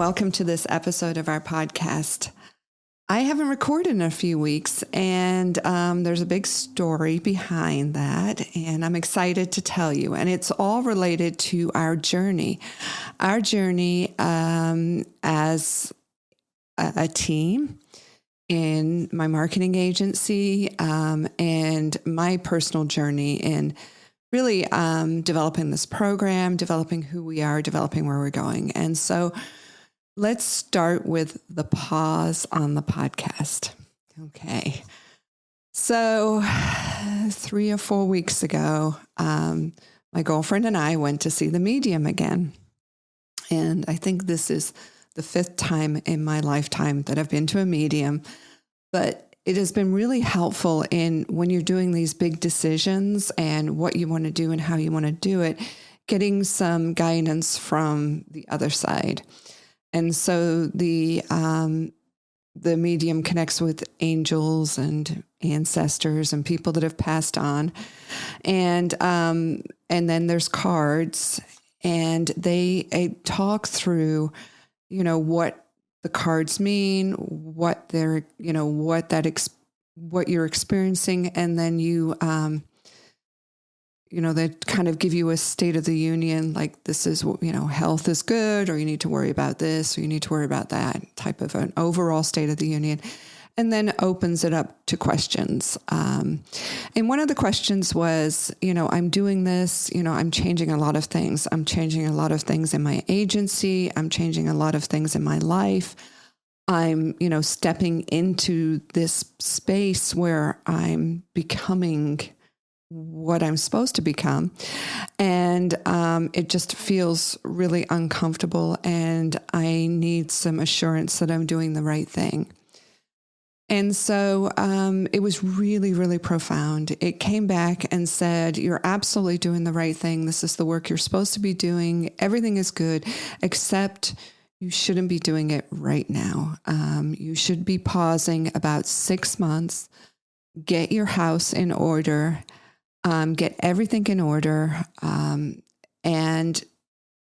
welcome to this episode of our podcast. I haven't recorded in a few weeks, and there's a big story behind that, and I'm excited to tell you. And it's all related to our journey as a team in my marketing agency, and my personal journey in really developing this program, developing who we are, developing where we're going. And so let's start with the pause on the podcast. Okay. So 3 or 4 weeks ago, my girlfriend and I went to see the medium again. And I think this is the 5th time in my lifetime that I've been to a medium. But it has been really helpful in when you're doing these big decisions and what you want to do and how you want to do it, getting some guidance from the other side. And so the medium connects with angels and ancestors and people that have passed on. And then there's cards, and they talk through, what the cards mean, what they're, what you're experiencing. And then they kind of give you a state of the union, like this is, health is good, or you need to worry about this, or you need to worry about that, type of an overall state of the union, and then opens it up to questions. And one of the questions was, I'm doing this, I'm changing a lot of things. I'm changing a lot of things in my agency. I'm changing a lot of things in my life. I'm, stepping into this space where I'm becoming what I'm supposed to become. And it just feels really uncomfortable, and I need some assurance that I'm doing the right thing. And so it was really, really profound. It came back and said, you're absolutely doing the right thing. This is the work you're supposed to be doing. Everything is good, except you shouldn't be doing it right now. You should be pausing about 6 months, get your house in order, get everything in order, and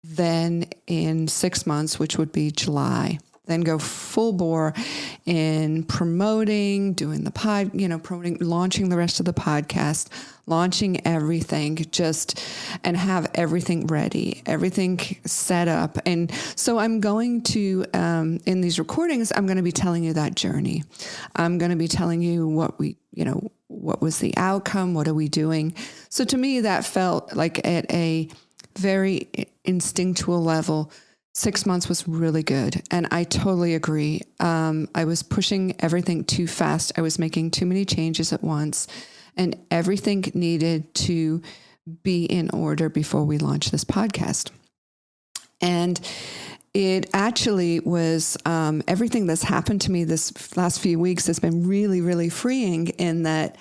then in 6 months, which would be July, then go full bore in promoting, doing the promoting, launching the rest of the podcast, launching everything, and have everything ready, everything set up. And so I'm going to, in these recordings, I'm going to be telling you that journey. I'm going to be telling you what was the outcome? What are we doing? So to me, that felt like at a very instinctual level, 6 months was really good. And I totally agree. I was pushing everything too fast. I was making too many changes at once, and everything needed to be in order before we launched this podcast. And it actually was, everything that's happened to me this last few weeks has been really, really freeing, in that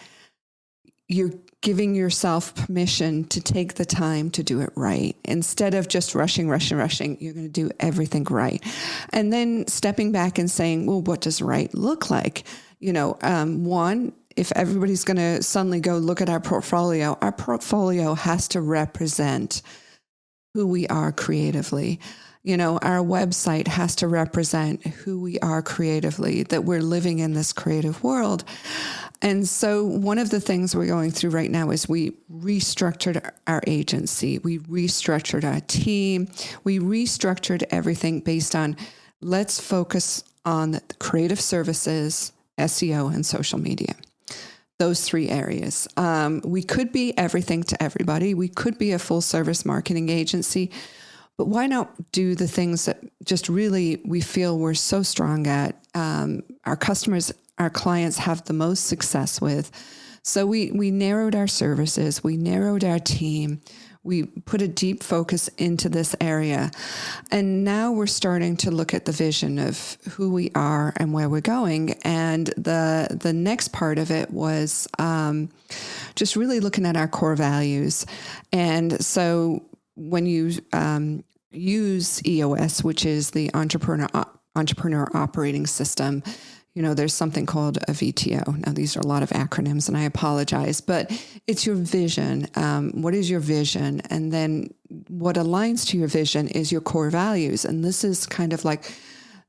you're giving yourself permission to take the time to do it right. Instead of just rushing, you're going to do everything right. And then stepping back and saying, well, what does right look like? One, if everybody's going to suddenly go look at our portfolio has to represent who we are creatively. Our website has to represent who we are creatively, that we're living in this creative world. And so one of the things we're going through right now is we restructured our agency. We restructured our team. We restructured everything based on, let's focus on the creative services, SEO, and social media. Those 3 areas. We could be everything to everybody. We could be a full service marketing agency. But why not do the things that just really we feel we're so strong at, our customers, our clients have the most success with? So we narrowed our services, we narrowed our team, we put a deep focus into this area. And now we're starting to look at the vision of who we are and where we're going. And the next part of it was just really looking at our core values. And so when you use EOS, which is the entrepreneur operating system, there's something called a VTO. Now, these are a lot of acronyms, and I apologize, but it's your vision. What is your vision? And then what aligns to your vision is your core values. And this is kind of like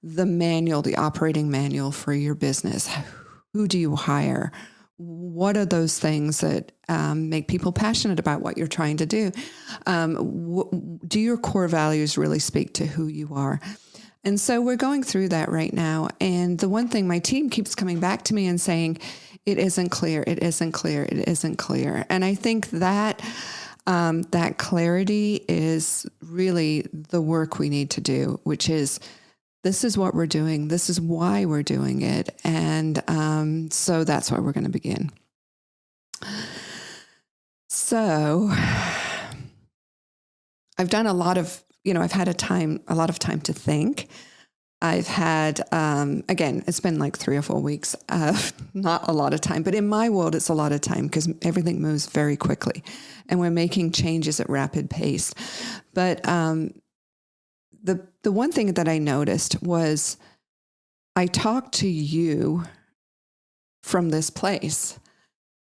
the manual, the operating manual for your business. Who do you hire? What are those things that make people passionate about what you're trying to do? Do your core values really speak to who you are? And so we're going through that right now. And the one thing my team keeps coming back to me and saying, it isn't clear, it isn't clear, it isn't clear. And I think that that clarity is really the work we need to do, which is, this is what we're doing. This is why we're doing it. And so that's why we're going to begin. So I've done a lot of, I've had a lot of time to think. I've had, again, it's been like 3 or 4 weeks, not a lot of time, but in my world, it's a lot of time because everything moves very quickly and we're making changes at rapid pace. But the one thing that I noticed was I talked to you from this place,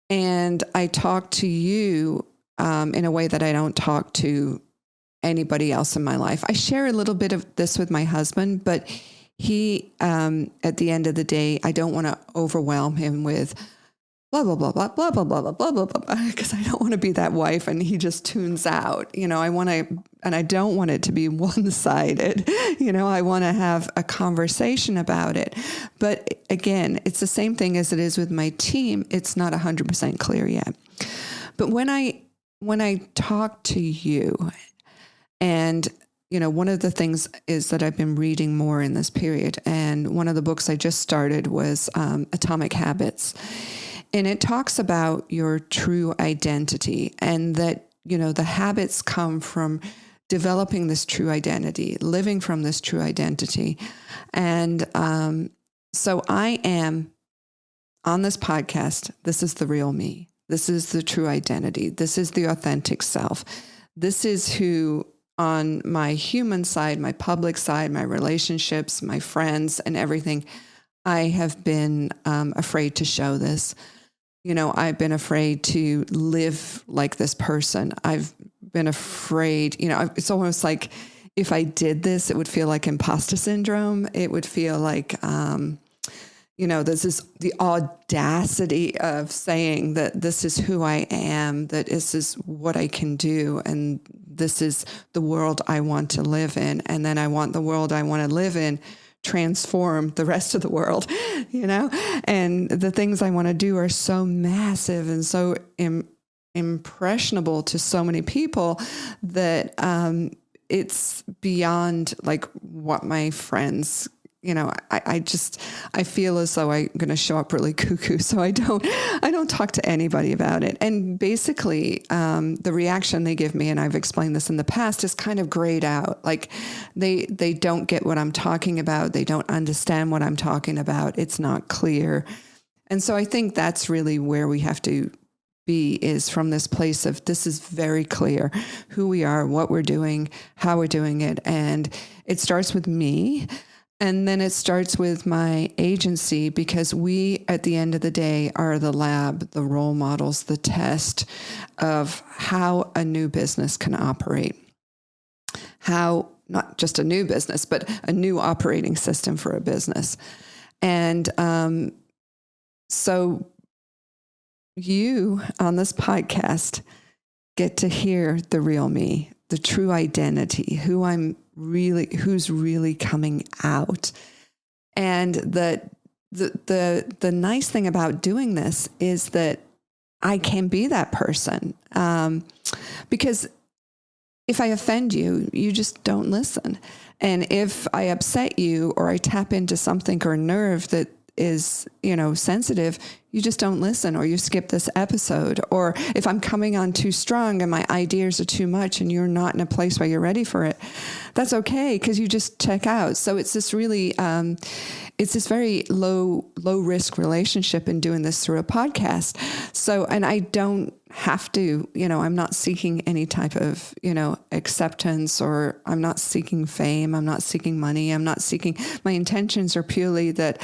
and I talked to you in a way that I don't talk to anybody else in my life. I share a little bit of this with my husband, but he, at the end of the day, I don't want to overwhelm him with blah, blah, blah, blah, blah, blah, blah, blah, blah, blah, blah, because I don't want to be that wife and he just tunes out. I want to, and I don't want it to be one-sided. I want to have a conversation about it. But again, it's the same thing as it is with my team. It's not 100% clear yet. But when I talk to you, and one of the things is that I've been reading more in this period, and one of the books I just started was Atomic Habits. And it talks about your true identity, and that, the habits come from developing this true identity, living from this true identity. And so I am on this podcast. This is the real me. This is the true identity. This is the authentic self. This is who, on my human side, my public side, my relationships, my friends, and everything, I have been afraid to show this. I've been afraid to live like this person. I've been afraid, it's almost like if I did this, it would feel like imposter syndrome. It would feel like, this is the audacity of saying that this is who I am, that this is what I can do, and this is the world I want to live in. And then I want the world I want to live in transform the rest of the world, and the things I want to do are so massive and so impressionable to so many people that it's beyond like what my friends, I feel as though I'm going to show up really cuckoo. So I don't talk to anybody about it. And basically, the reaction they give me, and I've explained this in the past, is kind of grayed out. Like they don't get what I'm talking about. They don't understand what I'm talking about. It's not clear. And so I think that's really where we have to be, is from this place of, this is very clear who we are, what we're doing, how we're doing it. And it starts with me. And then it starts with my agency, because we, at the end of the day, are the lab, the role models, the test of how a new business can operate. How, not just a new business, but a new operating system for a business. And so you on this podcast get to hear the real me, the true identity, who's really coming out. And the nice thing about doing this is that I can be that person. Because if I offend you, you just don't listen. And if I upset you, or I tap into something or nerve that is, sensitive, you just don't listen, or you skip this episode. Or if I'm coming on too strong and my ideas are too much and you're not in a place where you're ready for it, that's okay, because you just check out. So it's this really, it's this very low risk relationship in doing this through a podcast. So, and I don't have to, I'm not seeking any type of, acceptance, or I'm not seeking fame. I'm not seeking money. I'm not seeking, my intentions are purely that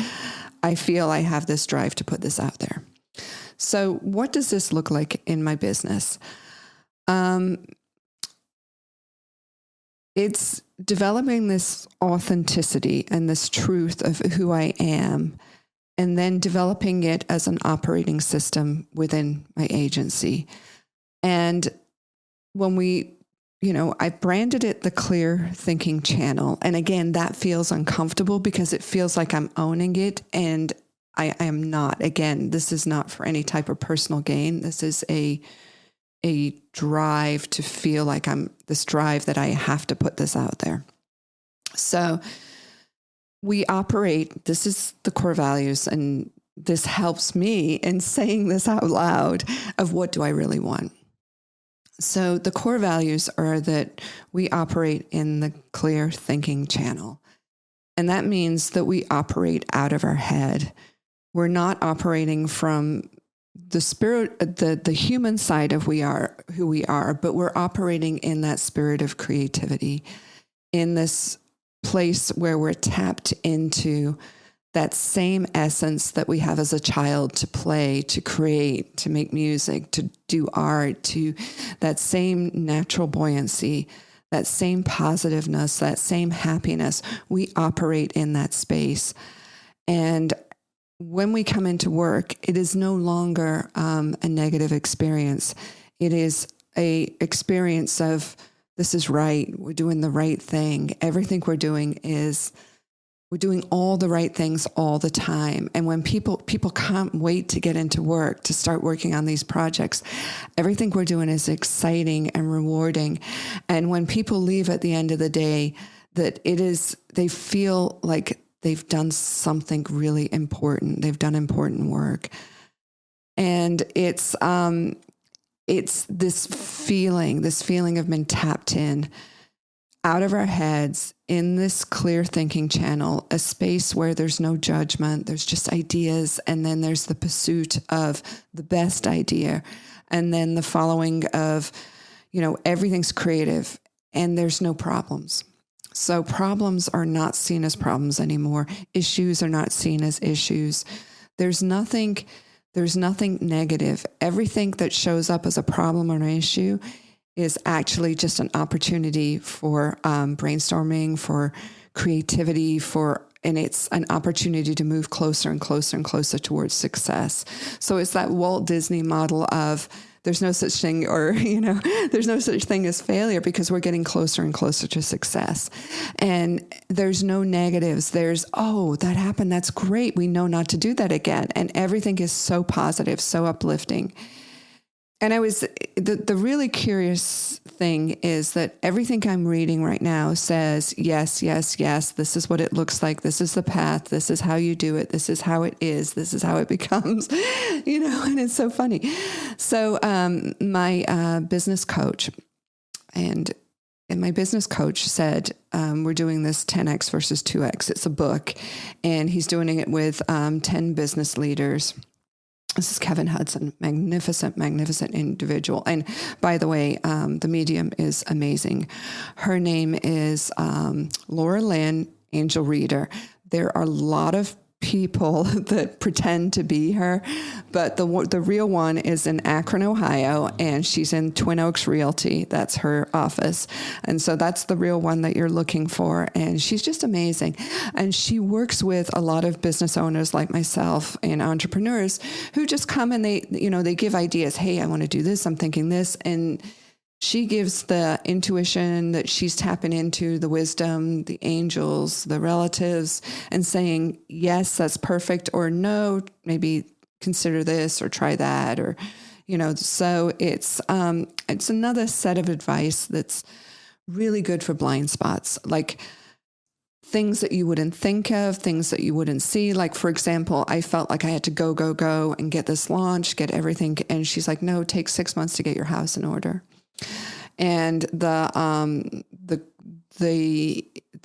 I feel I have this drive to put this out there. So what does this look like in my business? it's developing this authenticity and this truth of who I am, and then developing it as an operating system within my agency. And when I branded it the Clear Thinking Channel. And again, that feels uncomfortable because it feels like I'm owning it. And I am not. Again, this is not for any type of personal gain. This is a drive to feel like this drive that I have to put this out there. So we operate, this is the core values, and this helps me in saying this out loud of what do I really want. So the core values are that we operate in the Clear Thinking Channel. And that means that we operate out of our head. We're not operating from the spirit, the human side of who we are, but we're operating in that spirit of creativity, in this place where we're tapped into that same essence that we have as a child to play, to create, to make music, to do art, to that same natural buoyancy, that same positiveness, that same happiness. We operate in that space. And when we come into work, it is no longer a negative experience. It is a experience of, this is right. We're doing the right thing. Everything we're doing we're doing all the right things all the time. And when people can't wait to get into work, to start working on these projects, everything we're doing is exciting and rewarding. And when people leave at the end of the day, they feel like they've done something really important. They've done important work. And it's this feeling of being tapped in out of our heads in this clear thinking channel, a space where there's no judgment, there's just ideas, and then there's the pursuit of the best idea, and then the following of, everything's creative, and there's no problems. So problems are not seen as problems anymore. Issues are not seen as issues. There's nothing negative. Everything that shows up as a problem or an issue is actually just an opportunity for brainstorming, for creativity, and it's an opportunity to move closer and closer and closer towards success. So it's that Walt Disney model of there's no such thing, or, there's no such thing as failure, because we're getting closer and closer to success. And there's no negatives. There's, that happened. That's great. We know not to do that again. And everything is so positive, so uplifting. And the really curious thing is that everything I'm reading right now says, yes, yes, yes, this is what it looks like. This is the path. This is how you do it. This is how it is. This is how it becomes, and it's so funny. So my business coach and my business coach said, we're doing this 10X versus 2X. It's a book, and he's doing it with 10 business leaders. This is Kevin Hudson, magnificent, magnificent individual. And by the way, the medium is amazing. Her name is Laura Lynn, Angel Reader. There are a lot of people that pretend to be her, but the real one is in Akron, Ohio, and she's in Twin Oaks Realty. That's her office. And so that's the real one that you're looking for. And she's just amazing. And she works with a lot of business owners like myself and entrepreneurs who just come and they give ideas. Hey, I want to do this. I'm thinking this. And she gives the intuition that she's tapping into, the wisdom, the angels, the relatives, and saying, yes, that's perfect, or no, maybe consider this or try that, or, so it's another set of advice that's really good for blind spots, like things that you wouldn't think of, things that you wouldn't see. Like, for example, I felt like I had to go and get this launch, get everything. And she's like, no, it takes 6 months to get your house in order. And the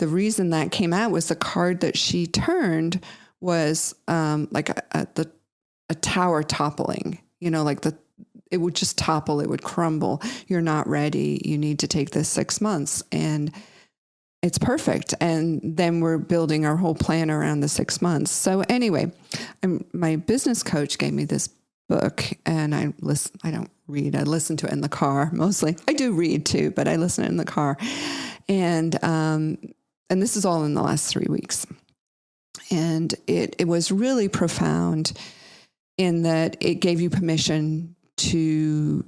reason that came out was the card that she turned was like a tower toppling, it would just topple, it would crumble. You're not ready. You need to take this 6 months, and it's perfect. And then we're building our whole plan around the 6 months. So anyway, my business coach gave me this book, and I don't read. I listen to it in the car mostly. I do read too, but I listen to it in the car. And this is all in the last 3 weeks. And it was really profound in that it gave you permission to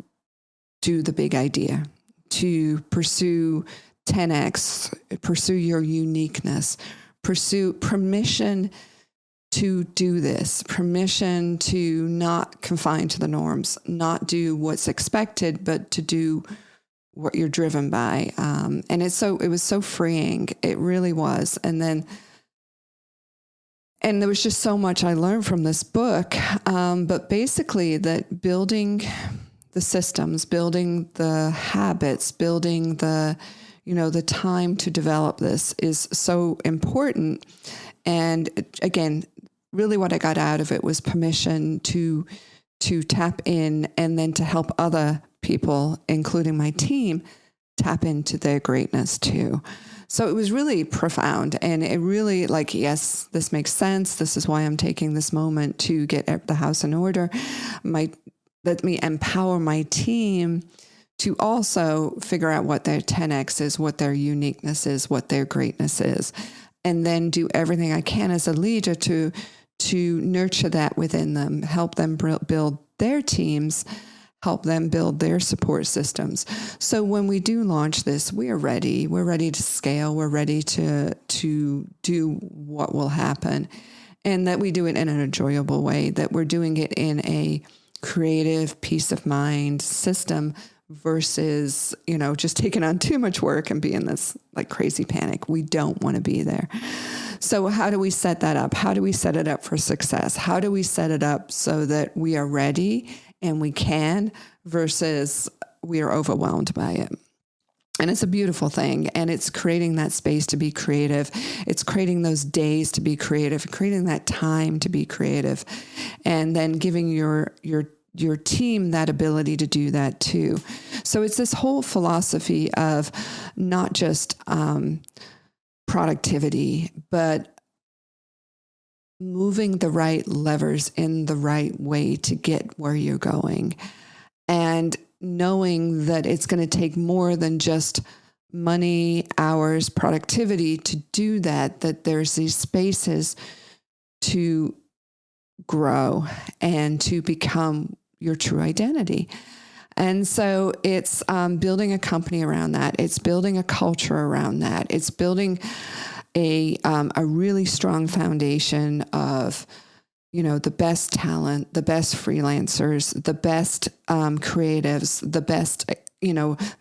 do the big idea, to pursue 10x, pursue your uniqueness, pursue permission to do this, permission to not confine to the norms, not do what's expected, but to do what you're driven by. And it was so freeing. It really was. And there was just so much I learned from this book. But basically that building the systems, building the habits, building the time to develop this is so important. And again, really what I got out of it was permission to tap in and then to help other people, including my team, tap into their greatness too. So it was really profound, and it really yes, this makes sense. This is why I'm taking this moment to get the house in order. Let me empower my team to also figure out what their 10x is, what their uniqueness is, what their greatness is, and then do everything I can as a leader to nurture that within them, help them build their teams, help them build their support systems. So when we do launch this, we are ready. We're ready to scale. We're ready to do what will happen, and that we do it in an enjoyable way, that we're doing it in a creative peace of mind system versus, just taking on too much work and being this crazy panic. We don't want to be there. So how do we set that up? How do we set it up for success? How do we set it up so that we are ready and we can versus we are overwhelmed by it? And it's a beautiful thing. And it's creating that space to be creative. It's creating those days to be creative, creating that time to be creative, and then giving your team that ability to do that too. So it's this whole philosophy of not just productivity, but moving the right levers in the right way to get where you're going. And knowing that it's going to take more than just money, hours, productivity to do that there's these spaces to grow and to become your true identity. And so it's building a company around that. It's building a culture around that. It's building a really strong foundation of, the best talent, the best freelancers, the best creatives, the best,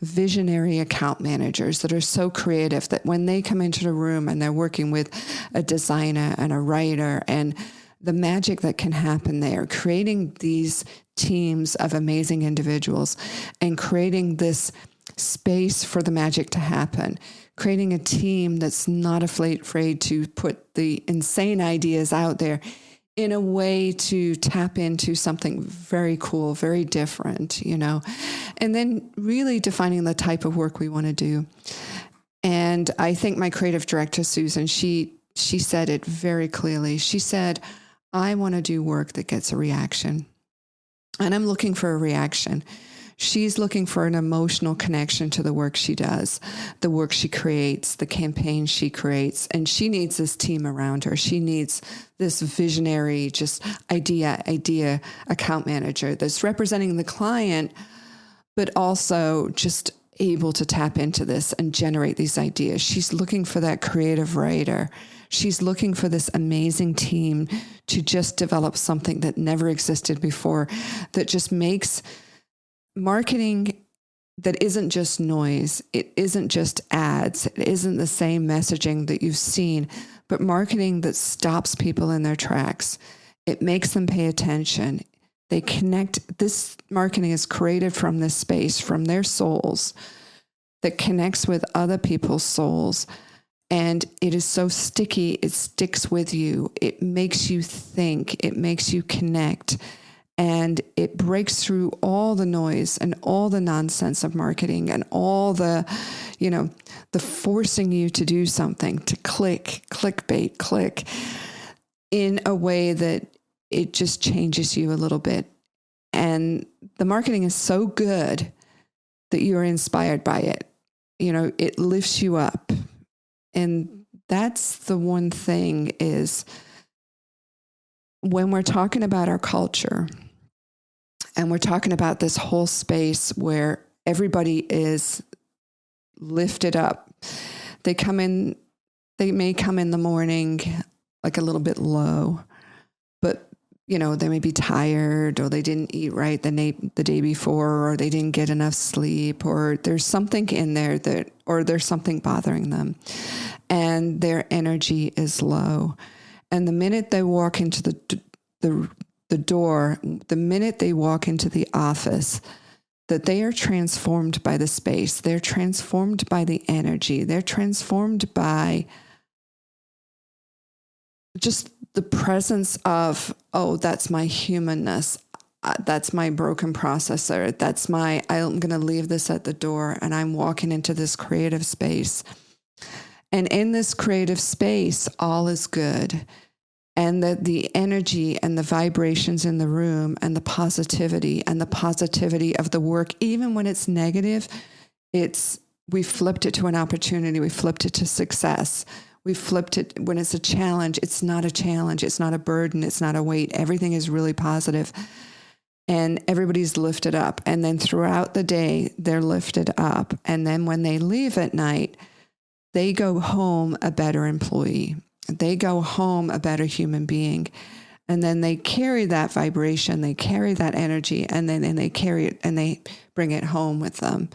visionary account managers that are so creative that when they come into the room and they're working with a designer and a writer, and the magic that can happen there, creating these teams of amazing individuals and creating this space for the magic to happen, creating a team that's not afraid to put the insane ideas out there in a way to tap into something very cool, very different, and then really defining the type of work we want to do. And I think my creative director, Susan, she said it very clearly. She said, I want to do work that gets a reaction. And I'm looking for a reaction. She's looking for an emotional connection to the work she does, the work she creates, the campaign she creates. And she needs this team around her. She needs this visionary, just idea account manager that's representing the client, but also just able to tap into this and generate these ideas. She's looking for that creative writer. She's looking for this amazing team to just develop something that never existed before, that just makes marketing that isn't just noise. It isn't just ads. It isn't the same messaging that you've seen, but marketing that stops people in their tracks. It makes them pay attention. They connect. This marketing is created from this space, from their souls, that connects with other people's souls. And it is so sticky, it sticks with you. It makes you think, it makes you connect, and it breaks through all the noise and all the nonsense of marketing and all the, the forcing you to do something, to click in a way that it just changes you a little bit. And the marketing is so good that you're inspired by it. it lifts you up. And that's the one thing is when we're talking about our culture and we're talking about this whole space where everybody is lifted up, they may come in the morning like a little bit low, but they may be tired, or they didn't eat right the day before, or they didn't get enough sleep, or there's something in there or there's something bothering them, and their energy is low. And the minute they walk into the door, the minute they walk into the office, that they are transformed by the space. They're transformed by the energy. They're transformed by just the presence of, oh, that's my humanness. That's my broken processor. I'm going to leave this at the door, and I'm walking into this creative space. And in this creative space, all is good. And that the energy and the vibrations in the room and the positivity of the work, even when it's negative, we flipped it to an opportunity. We flipped it to success. We flipped it when it's a challenge. It's not a challenge. It's not a burden. It's not a weight. Everything is really positive. And everybody's lifted up. And then throughout the day, they're lifted up. And then when they leave at night, they go home a better employee. They go home a better human being. And then they carry that vibration, they carry that energy, and then they carry it and they bring it home with them.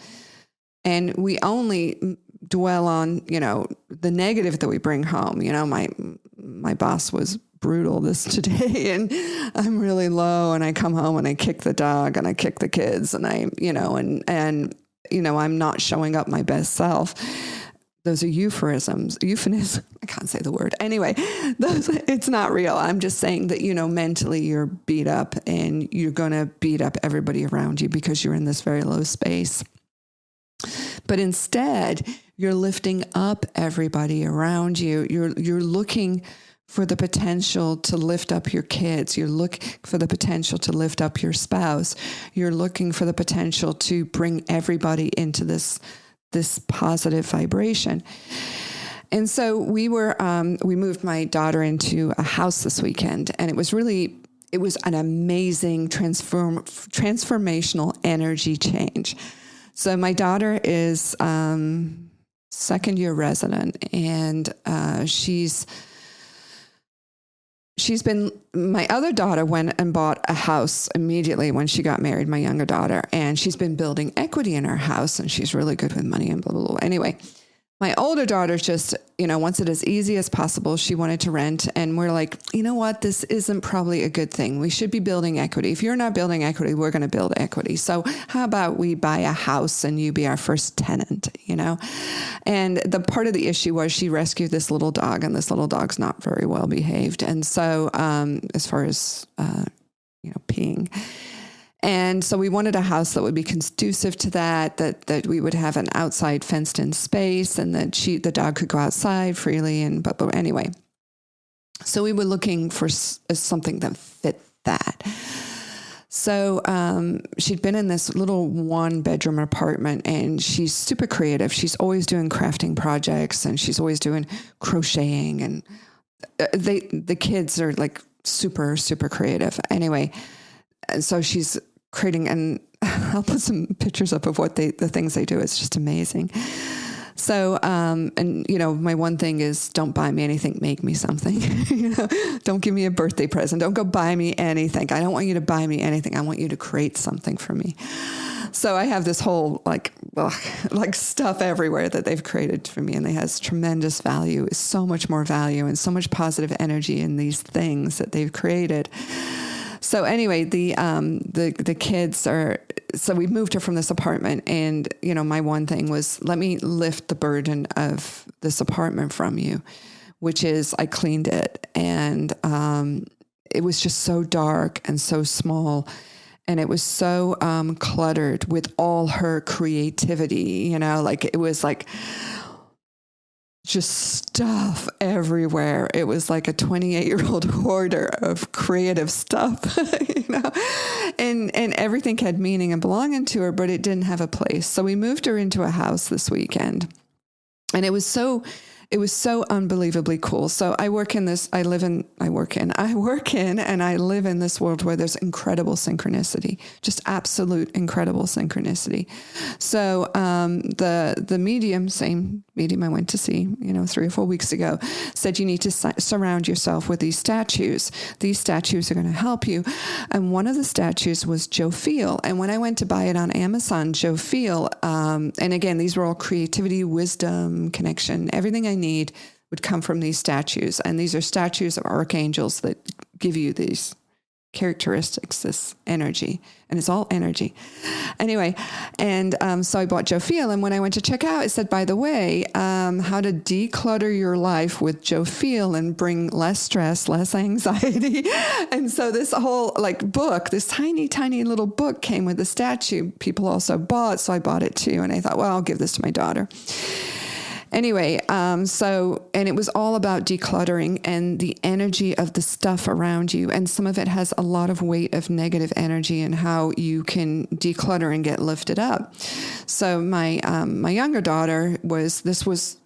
And we only dwell on, the negative that we bring home. My boss was brutal today, and I'm really low, and I come home and I kick the dog and I kick the kids, and I'm not showing up my best self. Those are euphemisms. I can't say the word. Anyway, it's not real. I'm just saying that, mentally you're beat up, and you're going to beat up everybody around you because you're in this very low space. But instead, you're lifting up everybody around you. You're looking for the potential to lift up your kids. You're looking for the potential to lift up your spouse. You're looking for the potential to bring everybody into this positive vibration. And so we moved my daughter into a house this weekend, and it was an amazing transformational energy change. So my daughter is second year resident, and my other daughter went and bought a house immediately when she got married, my younger daughter, and she's been building equity in her house, and she's really good with money and blah, blah, blah. Anyway, my older daughter just, wants it as easy as possible. She wanted to rent, and we're like, you know what? This isn't probably a good thing. We should be building equity. If you're not building equity, we're going to build equity. So how about we buy a house and you be our first tenant, And the part of the issue was she rescued this little dog, and this little dog's not very well behaved. And so as far as, peeing. And so we wanted a house that would be conducive to that we would have an outside fenced in space, and that the dog could go outside freely, but anyway. So we were looking for something that fit that. So she'd been in this little 1-bedroom apartment, and she's super creative. She's always doing crafting projects, and she's always doing crocheting, and the kids are like super, super creative. Anyway, and so she's creating, and I'll put some pictures up of the things they do. It's just amazing. So, my one thing is, don't buy me anything, make me something. Don't give me a birthday present. Don't go buy me anything. I don't want you to buy me anything. I want you to create something for me. So I have this whole like stuff everywhere that they've created for me, and it has tremendous value, so much more value and so much positive energy in these things that they've created. So anyway, the kids are, so we moved her from this apartment, and, my one thing was, let me lift the burden of this apartment from you, which is I cleaned it, and it was just so dark and so small, and it was so cluttered with all her creativity, it was like just stuff everywhere. It was like a 28-year-old hoarder of creative stuff, and everything had meaning and belonging to her, but it didn't have a place. So we moved her into a house this weekend, and it was so unbelievably cool. So I work in, and I live in this world where there's incredible synchronicity, just absolute incredible synchronicity. So the medium, same medium I went to see, 3 or 4 weeks ago, said you need to surround yourself with these statues. These statues are going to help you. And one of the statues was 𝗘𝗺𝗃. And when I went to buy it on Amazon, 𝗘𝗺𝗃, and again, these were all creativity, wisdom, connection, everything I need would come from these statues. And these are statues of archangels that give you these characteristics, this energy, and it's all energy. Anyway, and so I bought 𝗘𝗺𝗃, and when I went to check out, it said, by the way, how to declutter your life with 𝗘𝗺𝗃 and bring less stress, less anxiety. And so this whole book, this tiny, tiny little book came with the statue. People also bought, so I bought it too. And I thought, well, I'll give this to my daughter. Anyway, and it was all about decluttering and the energy of the stuff around you. And some of it has a lot of weight of negative energy and how you can declutter and get lifted up. So my younger daughter this was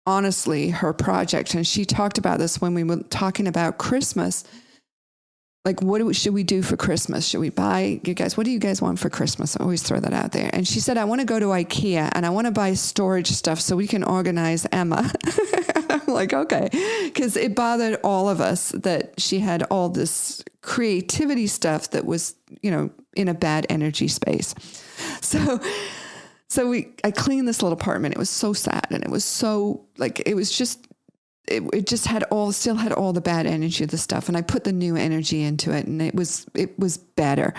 honestly her project. And she talked about this when we were talking about Christmas. What should we do for Christmas? Should we buy, you guys, what do you guys want for Christmas? I always throw that out there. And she said, I want to go to IKEA and I want to buy storage stuff so we can organize Emma. I'm like, okay. Because it bothered all of us that she had all this creativity stuff that was, in a bad energy space. So I cleaned this little apartment. It was so sad. And it was so it was just, it just still had all the bad energy of the stuff. And I put the new energy into it and it was better.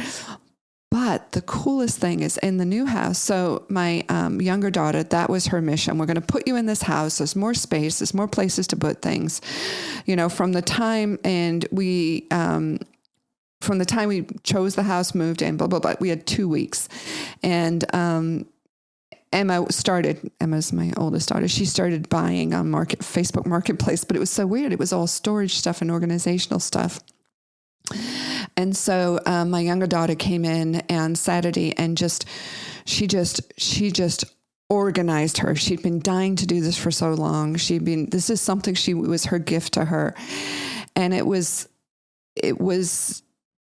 But the coolest thing is in the new house. So my younger daughter, that was her mission. We're going to put you in this house. There's more space. There's more places to put things, from the time we chose the house, moved in, blah, blah, blah. We had 2 weeks. And, Emma's my oldest daughter. She started buying on Facebook Marketplace, but it was so weird. It was all storage stuff and organizational stuff. And so my younger daughter came in on Saturday and she just organized her. She'd been dying to do this for so long. This is something was her gift to her. And it was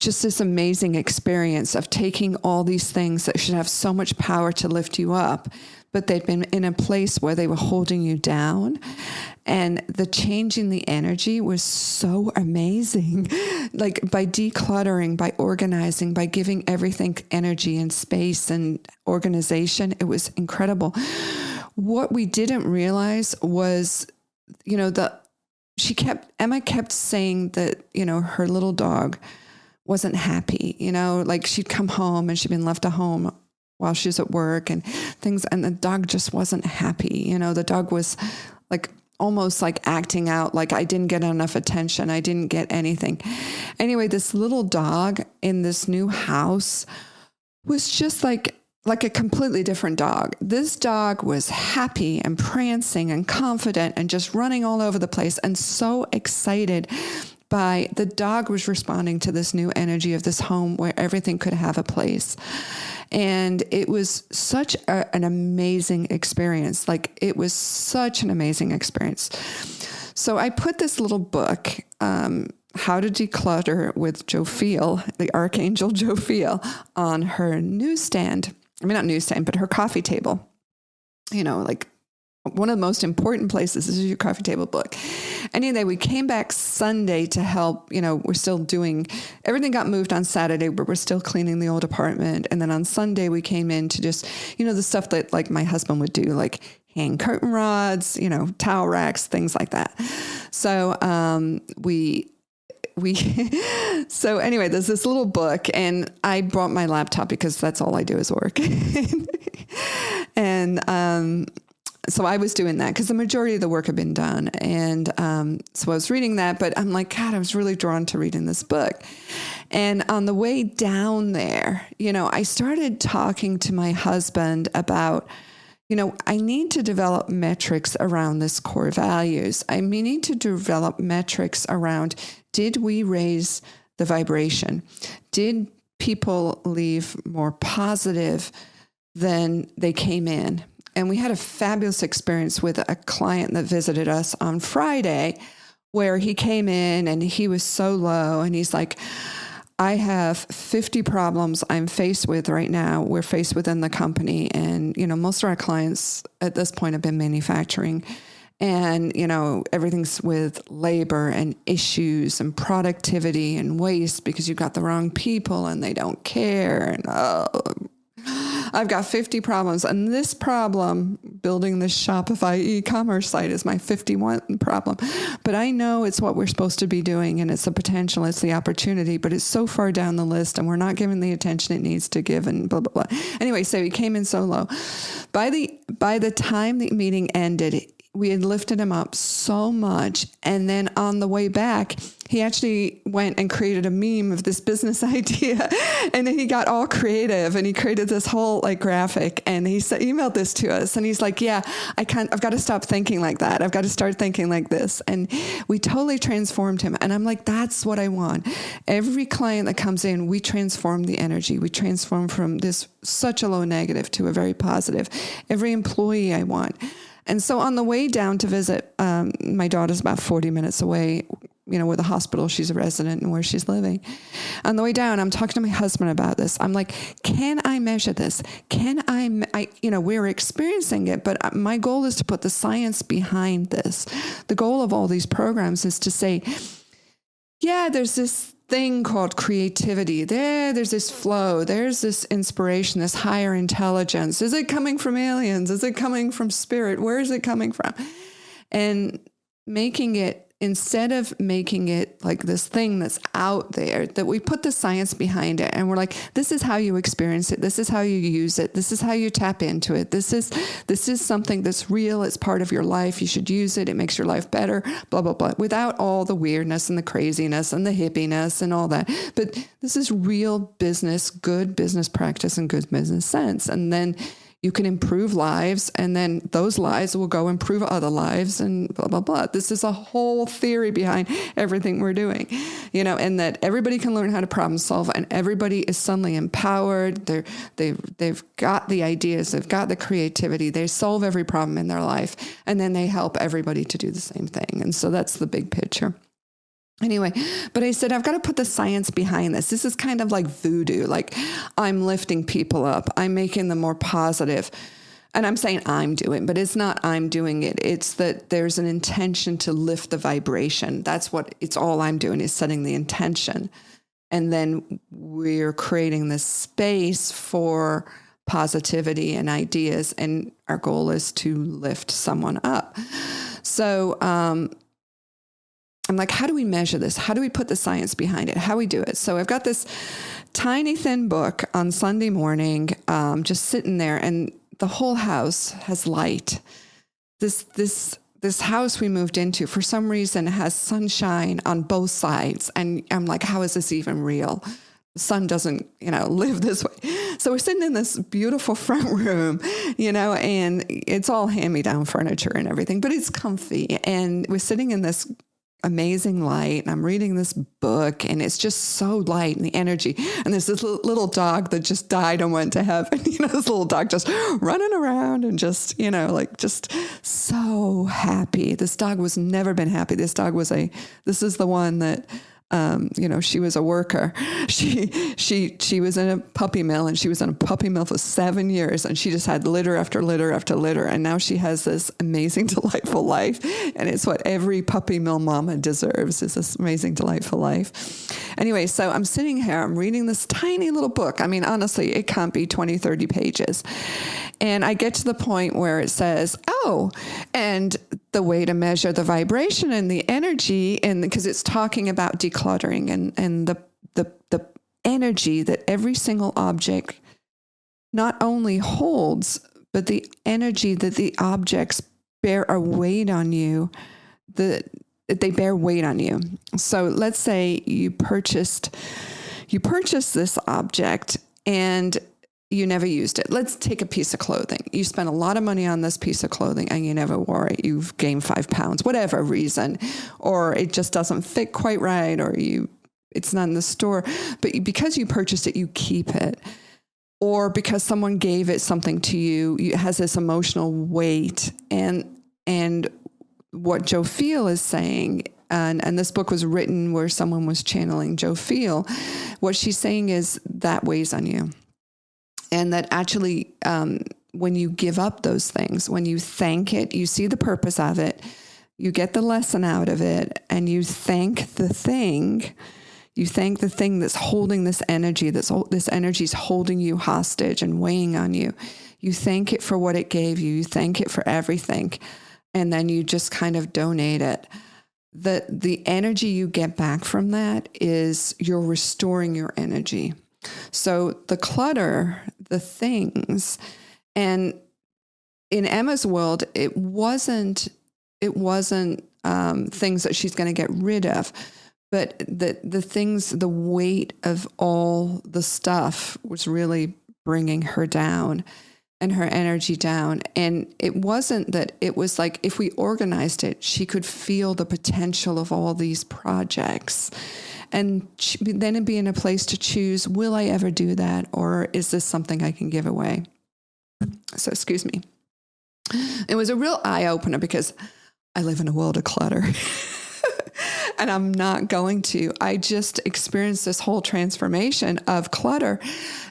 just this amazing experience of taking all these things that should have so much power to lift you up, but they'd been in a place where they were holding you down. And the changing the energy was so amazing. By decluttering, by organizing, by giving everything energy and space and organization, it was incredible. What we didn't realize was, Emma kept saying that, her little dog wasn't happy, she'd come home and she'd been left at home while she was at work and things. And the dog just wasn't happy. The dog was almost acting out, I didn't get enough attention. I didn't get anything. Anyway, this little dog in this new house was just like a completely different dog. This dog was happy and prancing and confident and just running all over the place and so excited the dog was responding to this new energy of this home where everything could have a place. And it was such an amazing experience. It was such an amazing experience. So I put this little book, How to Declutter with 𝗘𝗺𝗃, the Archangel 𝗘𝗺𝗃, on her newsstand. I mean, not newsstand, but her coffee table. One of the most important places is your coffee table book. Anyway, we came back Sunday to help, we're still everything got moved on Saturday, but we're still cleaning the old apartment. And then on Sunday, we came in to just, the stuff that my husband would do, hang curtain rods, towel racks, things like that. So so anyway, there's this little book and I brought my laptop because that's all I do is work. And, so I was doing that because the majority of the work had been done. And so I was reading that, but I'm like, God, I was really drawn to reading this book. And on the way down there, I started talking to my husband about, I need to develop metrics around this core values. I need to develop metrics around, did we raise the vibration? Did people leave more positive than they came in? And we had a fabulous experience with a client that visited us on Friday, where he came in and he was so low, and he's like, I have 50 problems I'm faced with right now. We're faced within the company. And, most of our clients at this point have been manufacturing. And, everything's with labor and issues and productivity and waste because you've got the wrong people and they don't care. And, I've got 50 problems. And this problem, building this Shopify e-commerce site, is my 51 problem. But I know it's what we're supposed to be doing, and it's the potential, it's the opportunity, but it's so far down the list and we're not giving the attention it needs to give, and blah, blah, blah. Anyway, so he came in so low. By the time the meeting ended, we had lifted him up so much. And then on the way back, he actually went and created a meme of this business idea. And then he got all creative and he created this whole graphic, and he emailed this to us. And he's like, yeah, I've got to stop thinking like that. I've got to start thinking like this. And we totally transformed him. And I'm like, that's what I want. Every client that comes in, we transform the energy. We transform from this such a low negative to a very positive. Every employee I want. And so on the way down to visit, my daughter's about 40 minutes away, with a hospital. She's a resident and where she's living. On the way down, I'm talking to my husband about this. I'm like, can I measure this? Can we're experiencing it, but my goal is to put the science behind this. The goal of all these programs is to say, yeah, there's this thing called creativity. There's this flow. There's this inspiration, this higher intelligence. Is it coming from aliens? Is it coming from spirit? Where is it coming from? And instead of making it like this thing that's out there, that we put the science behind it, and we're like, this is how you experience it. This is how you use it. This is how you tap into it. This is something that's real. It's part of your life. You should use it. It makes your life better, blah, blah, blah, without all the weirdness and the craziness and the hippiness and all that. But this is real business, good business practice and good business sense. And then you can improve lives, and then those lives will go improve other lives, and blah, blah, blah. This is a whole theory behind everything we're doing, and that everybody can learn how to problem solve, and everybody is suddenly empowered. They've got the ideas, they've got the creativity, they solve every problem in their life, and then they help everybody to do the same thing. And so that's the big picture. Anyway, but I said, I've got to put the science behind this. This is kind of like voodoo. Like, I'm lifting people up. I'm making them more positive. And I'm saying I'm doing, but it's not I'm doing it. It's that there's an intention to lift the vibration. It's all I'm doing is setting the intention. And then we're creating this space for positivity and ideas. And our goal is to lift someone up. So, I'm like, how do we measure this? How do we put the science behind it? How do we do it? So I've got this tiny thin book on Sunday morning, just sitting there, and the whole house has light. This house we moved into, for some reason, has sunshine on both sides. And I'm like, how is this even real? The sun doesn't, live this way. So we're sitting in this beautiful front room, and it's all hand-me-down furniture and everything, but it's comfy. And we're sitting in this amazing light, and I'm reading this book, and it's just so light, and the energy. And there's this little dog that just died and went to heaven. This little dog just running around and just, just so happy. This dog was never been happy. This is the one that, she was a worker. She was in a puppy mill, and she was in a puppy mill for 7 years, and she just had litter after litter after litter. And now she has this amazing, delightful life. And it's what every puppy mill mama deserves, is this amazing, delightful life. Anyway, so I'm sitting here, I'm reading this tiny little book. I mean, honestly, it can't be 20, 30 pages. And I get to the point where it says, and the way to measure the vibration and the energy, and because it's talking about decluttering and the energy that every single object not only holds, but the energy that the objects bear a weight on you, they bear weight on you. So let's say you purchased this object, and you never used it. Let's take a piece of clothing. You spent a lot of money on this piece of clothing and you never wore it. You've gained 5 pounds, whatever reason, or it just doesn't fit quite right, or it's not in the store, but because you purchased it, you keep it. Or because someone gave it something to you, it has this emotional weight. And what 𝗘𝗺𝗃 is saying, and this book was written where someone was channeling 𝗘𝗺𝗃, what she's saying is that weighs on you. And that actually, when you give up those things, when you thank it, you see the purpose of it, you get the lesson out of it, and you thank the thing. You thank the thing that's holding this energy, this energy is holding you hostage and weighing on you. You thank it for what it gave you. You thank it for everything. And then you just kind of donate it. The energy you get back from that is you're restoring your energy. So the clutter, the things, and in Emma's world, it wasn't things that she's going to get rid of, but the things, the weight of all the stuff was really bringing her down and her energy down. And it wasn't that, it was like, if we organized it, she could feel the potential of all these projects. And then it'd be in a place to choose, will I ever do that? Or is this something I can give away? So, excuse me. It was a real eye-opener because I live in a world of clutter. And I'm not going to. I just experienced this whole transformation of clutter.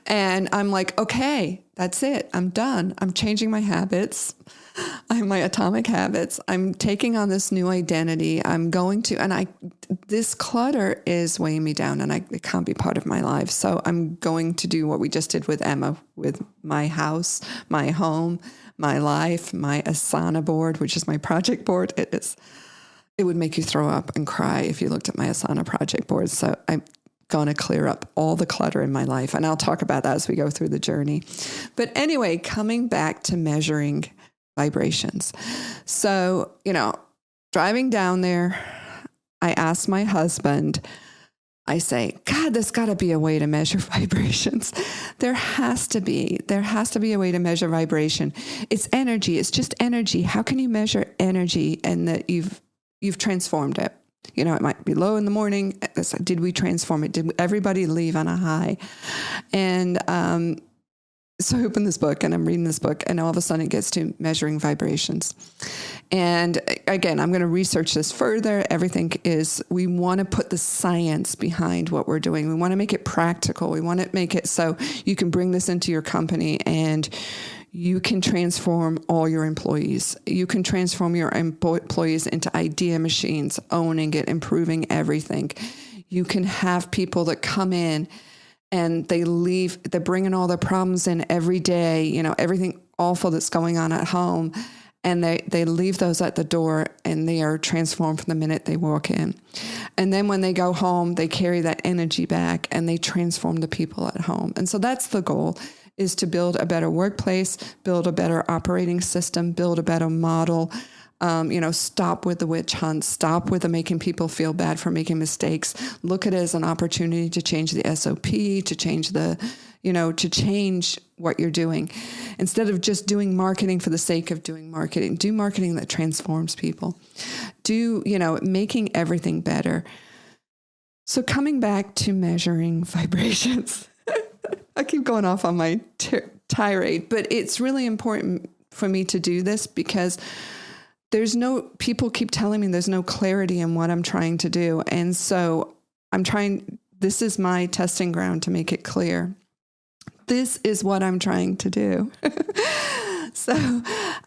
And I'm like, okay, that's it. I'm done. I'm changing my habits. My atomic habits. I'm taking on this new identity. I'm going to, and this clutter is weighing me down, and it can't be part of my life. So I'm going to do what we just did with Emma, with my house, my home, my life, my Asana board, which is my project board. It would make you throw up and cry if you looked at my Asana project board. So I'm going to clear up all the clutter in my life. And I'll talk about that as we go through the journey. But anyway, coming back to measuring vibrations. So, driving down there, I asked my husband, I say, God, there's got to be a way to measure vibrations. There has to be a way to measure vibration. It's energy. It's just energy. How can you measure energy and that you've transformed it? It might be low in the morning. Did we transform it? Did everybody leave on a high? And so I open this book and I'm reading this book, and all of a sudden it gets to measuring vibrations. And again, I'm going to research this further. Everything is, we want to put the science behind what we're doing. We want to make it practical. We want to make it so you can bring this into your company and you can transform all your employees. You can transform your employees into idea machines, owning it, improving everything. You can have people that come in and they leave, they're bringing all their problems in every day, everything awful that's going on at home. And they leave those at the door, and they are transformed from the minute they walk in. And then when they go home, they carry that energy back and they transform the people at home. And so that's the goal, is to build a better workplace, build a better operating system, build a better model. Stop with the witch hunt, stop with the making people feel bad for making mistakes. Look at it as an opportunity to change the SOP, to change to change what you're doing. Instead of just doing marketing for the sake of doing marketing, do marketing that transforms people. Do, making everything better. So coming back to measuring vibrations, I keep going off on my tirade, but it's really important for me to do this because people keep telling me there's no clarity in what I'm trying to do. And so this is my testing ground to make it clear. This is what I'm trying to do. So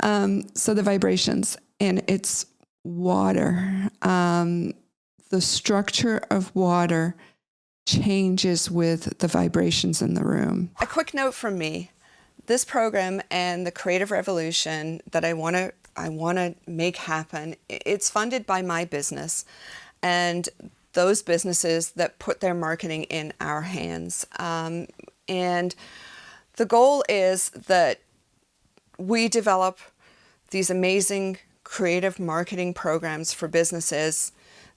the vibrations, and it's water. The structure of water changes with the vibrations in the room. A quick note from me. This program and the creative revolution that I want to make happen, it's funded by my business and those businesses that put their marketing in our hands. And the goal is that we develop these amazing creative marketing programs for businesses.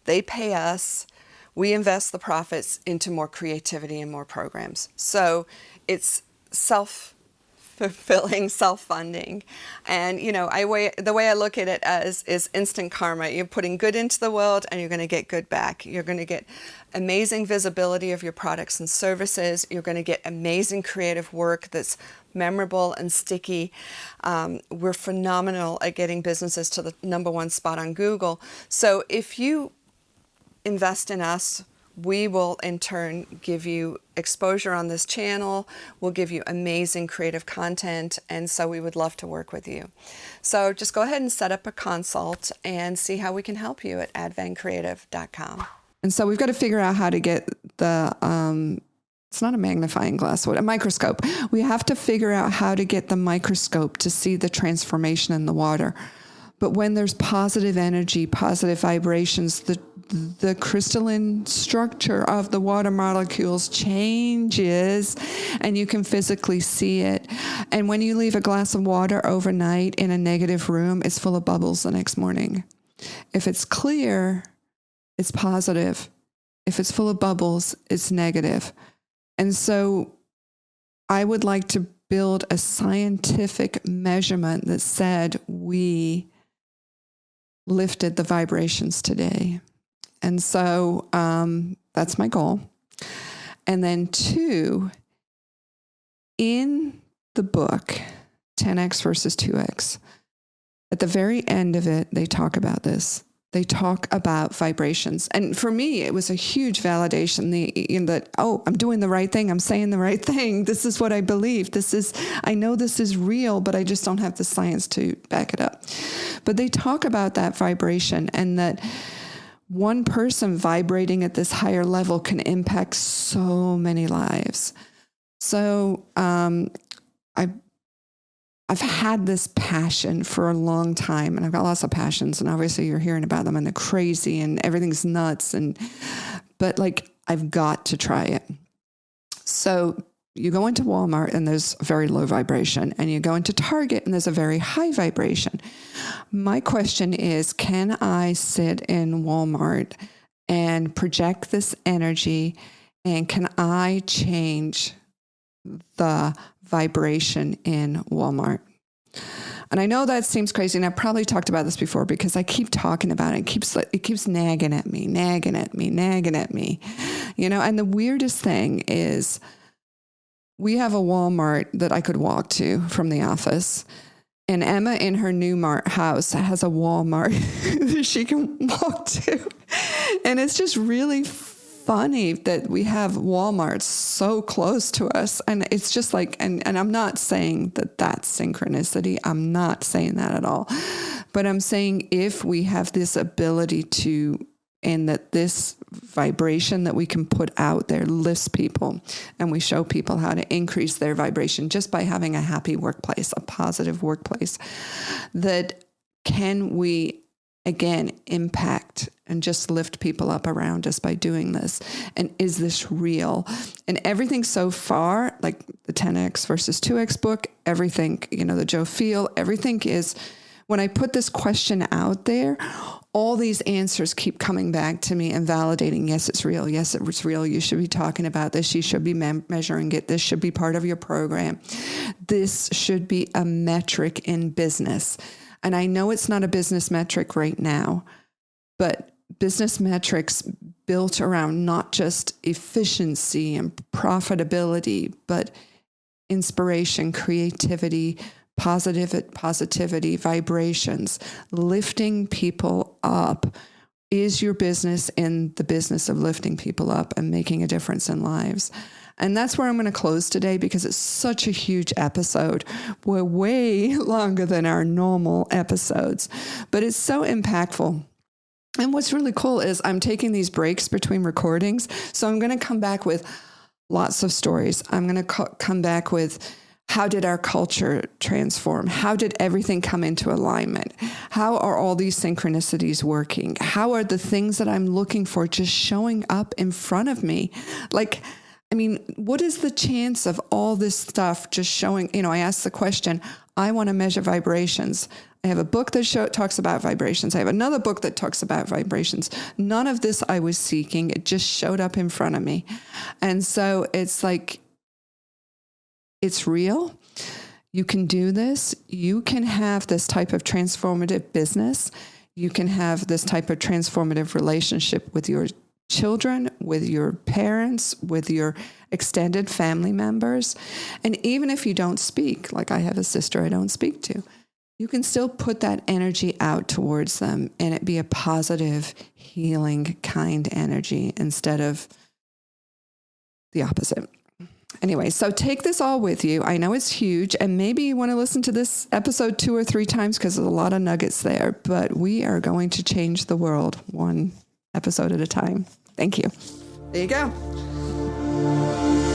They pay us. We invest the profits into more creativity and more programs. So it's self-fulfilling, self-funding. And, the way I look at it is instant karma. You're putting good into the world and you're going to get good back. You're going to get amazing visibility of your products and services. You're going to get amazing creative work that's memorable and sticky. We're phenomenal at getting businesses to the #1 spot on Google. So if you invest in us, we will in turn give you exposure on this channel. We'll give you amazing creative content. And so we would love to work with you. So just go ahead and set up a consult and see how we can help you at advancedcreative.com. And so we've got to figure out how to get the, it's not a magnifying glass, a microscope. We have to figure out how to get the microscope to see the transformation in the water. But when there's positive energy, positive vibrations, the crystalline structure of the water molecules changes and you can physically see it. And when you leave a glass of water overnight in a negative room, it's full of bubbles the next morning. If it's clear, it's positive. If it's full of bubbles, it's negative. And so I would like to build a scientific measurement that said we lifted the vibrations today. And so that's my goal. And then 2, in the book, 10x versus 2x, at the very end of it, they talk about this. They talk about vibrations. And for me, it was a huge validation that, I'm doing the right thing. I'm saying the right thing. This is what I believe. I know this is real, but I just don't have the science to back it up. But they talk about that vibration and that one person vibrating at this higher level can impact so many lives. So I've had this passion for a long time, and I've got lots of passions, and obviously you're hearing about them, and they're crazy, and everything's nuts, but I've got to try it. So you go into Walmart, and there's very low vibration, and you go into Target, and there's a very high vibration. My question is, can I sit in Walmart and project this energy, and can I change the vibration in Walmart? And I know that seems crazy, and I've probably talked about this before because I keep talking about it. It keeps nagging at me. And the weirdest thing is we have a Walmart that I could walk to from the office, and Emma in her new house has a Walmart that she can walk to. And it's just really funny that we have Walmart so close to us. And it's just and I'm not saying that that's synchronicity. I'm not saying that at all. But I'm saying if we have this ability and that this vibration that we can put out there lifts people, and we show people how to increase their vibration just by having a happy workplace, a positive workplace, that can we again impact and just lift people up around us by doing this? And is this real? And everything so far, like the 10x versus 2x book, everything, the Joe Field, everything is, when I put this question out there, all these answers keep coming back to me and validating, yes, it's real. Yes, it's real. You should be talking about this. You should be measuring it. This should be part of your program. This should be a metric in business. And I know it's not a business metric right now, but business metrics built around not just efficiency and profitability, but inspiration, creativity, positivity, vibrations, lifting people up. Is your business in the business of lifting people up and making a difference in lives? And that's where I'm going to close today because it's such a huge episode. We're way longer than our normal episodes, but it's so impactful. And what's really cool is I'm taking these breaks between recordings. So I'm going to come back with lots of stories. I'm going to come back with how did our culture transform? How did everything come into alignment? How are all these synchronicities working? How are the things that I'm looking for just showing up in front of me? What is the chance of all this stuff just showing? I asked the question, I want to measure vibrations. I have a book that talks about vibrations. I have another book that talks about vibrations. None of this I was seeking. It just showed up in front of me. And so it's It's real. You can do this. You can have this type of transformative business. You can have this type of transformative relationship with your children, with your parents, with your extended family members. And even if you don't speak, like I have a sister I don't speak to, you can still put that energy out towards them and it be a positive, healing, kind energy instead of the opposite. Anyway, so take this all with you. I know it's huge, and maybe you want to listen to this episode 2 or 3 times because there's a lot of nuggets there, but we are going to change the world one episode at a time. Thank you. There you go.